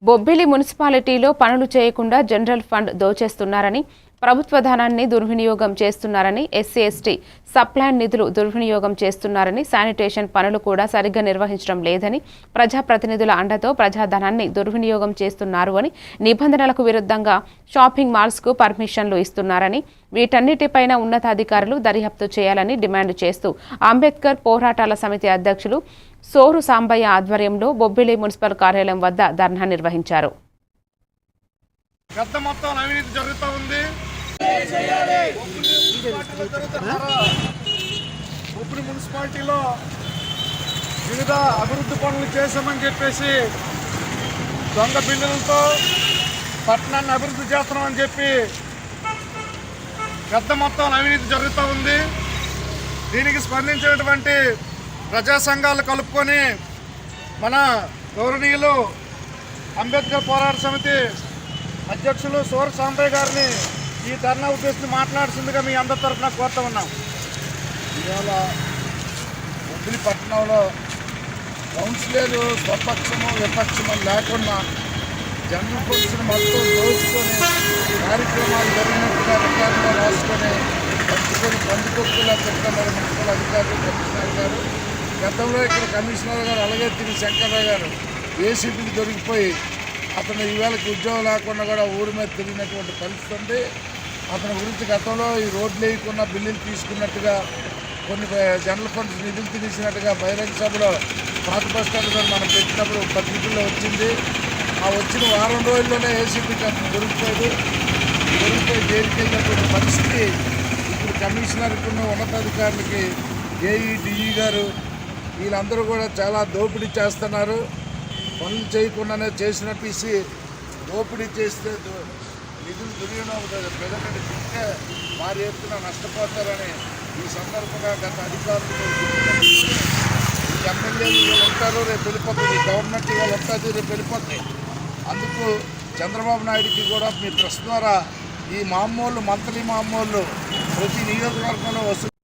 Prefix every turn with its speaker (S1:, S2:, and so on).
S1: బొబ్బిలి మున్సిపాలిటీలో పనులు చేయకుండా జనరల్ ఫండ్ దోచేస్తున్నారని, ప్రభుత్వ ధనాన్ని దుర్వినియోగం చేస్తున్నారని, ఎస్సీ ఎస్టీ సప్లాన్ నిధులు దుర్వినియోగం చేస్తున్నారని, శానిటేషన్ పనులు కూడా సరిగ్గా నిర్వహించడం లేదని, ప్రజాప్రతినిధుల అండతో ప్రజాధనాన్ని దుర్వినియోగం చేస్తున్నారు అని, నిబంధనలకు విరుద్ధంగా షాపింగ్ మాల్స్కు పర్మిషన్లు ఇస్తున్నారని, వీటన్నిటిపైన ఉన్నతాధికారులు దర్యాప్తు చేయాలని డిమాండ్ చేస్తూ అంబేద్కర్ పోరాటాల సమితి అధ్యక్షులు సోరు సాంబయ్య ఆధ్వర్యంలో బొబ్బిలి మున్సిపల్ కార్యాలయం వద్ద ధర్నా నిర్వహించారు.
S2: పెద్ద మొత్తం అవినీతి జరుగుతూ ఉంది. బొబ్బిలి మున్సిపాలిటీలో వివిధ అభివృద్ధి పనులు చేశామని చెప్పేసి దొంగ బిల్లులతో పట్టణాన్ని అభివృద్ధి చేస్తున్నామని చెప్పి పెద్ద మొత్తం అవినీతి జరుగుతూ ఉంది. దీనికి స్పందించినటువంటి ప్రజా సంఘాలు కలుపుకొని మన గౌరవనీయులు అంబేద్కర్ పోరాట సమితి అధ్యక్షులు సోరు సాంబయ్య గారిని ఈ ధర్నా ఉద్దేశించి మాట్లాడుతుందిగా మీ అందరి తరఫున కోరుతూ ఉన్నాం.
S3: ఇవాళ బొబ్బిలి పట్టణంలో కౌన్సిలర్లు స్వపక్షము విపక్షము లేకుండా జనరల్ ఫండ్స్ని మొత్తం దోచుకొని కార్యక్రమాలు జరిగినట్టుగా రికార్డులో రాసుకొని పంచుకొక్కులా చెప్తున్నారు మున్సిపల్ అధికారులు, కమిషనర్ గారు. గతంలో ఇక్కడ కమిషనర్ గారు అలగెత్తిని శంకర్రావు గారు ఏసీపీకి దొరికిపోయి అతను ఈవేళకి ఉద్యోగం లేకుండా కూడా ఊరి మీద తిరిగినటువంటి పరిస్థితి ఉంది. అతని గురించి గతంలో ఈ రోడ్లు వేయకుండా బిల్లులు తీసుకున్నట్టుగా కొన్ని జనరల్ ఫండ్స్ నిధులు తీసినట్టుగా బహిరంగ సభలో పాత బస్ స్టాండ్ గారు మనం పెట్టినప్పుడు పత్రికల్లో వచ్చింది. ఆ వచ్చిన వారం రోజుల్లోనే ఏసీపీకి అతను దొరికిపోయి జైలుకి వెళ్ళినటువంటి పరిస్థితి ఇప్పుడు కమిషనర్కి ఉన్నతాధికారులకి ఏఈ డిఈ గారు వీళ్ళందరూ కూడా చాలా దోపిడీ చేస్తున్నారు. పనులు చేయకుండానే చేసినట్టు ఇసి దోపిడీ చేస్తే నిధులు దుర్వినియోగం ప్రజలకు తింటే వారి ఎత్తున నష్టపోతారని ఈ సందర్భంగా గత అధికారులు ఎమ్మెల్యేలు ఉంటారు, రేపు వెళ్ళిపోతుంది. గవర్నమెంట్ ఇవాళ ఉంటుంది, రేపు వెళ్ళిపోతాయి. అందుకు చంద్రబాబు నాయుడికి కూడా మీ ప్రెస్ ద్వారా ఈ మామూలు మంత్లీ మామూలు ప్రతి నియోజకవర్గంలో వస్తుంది.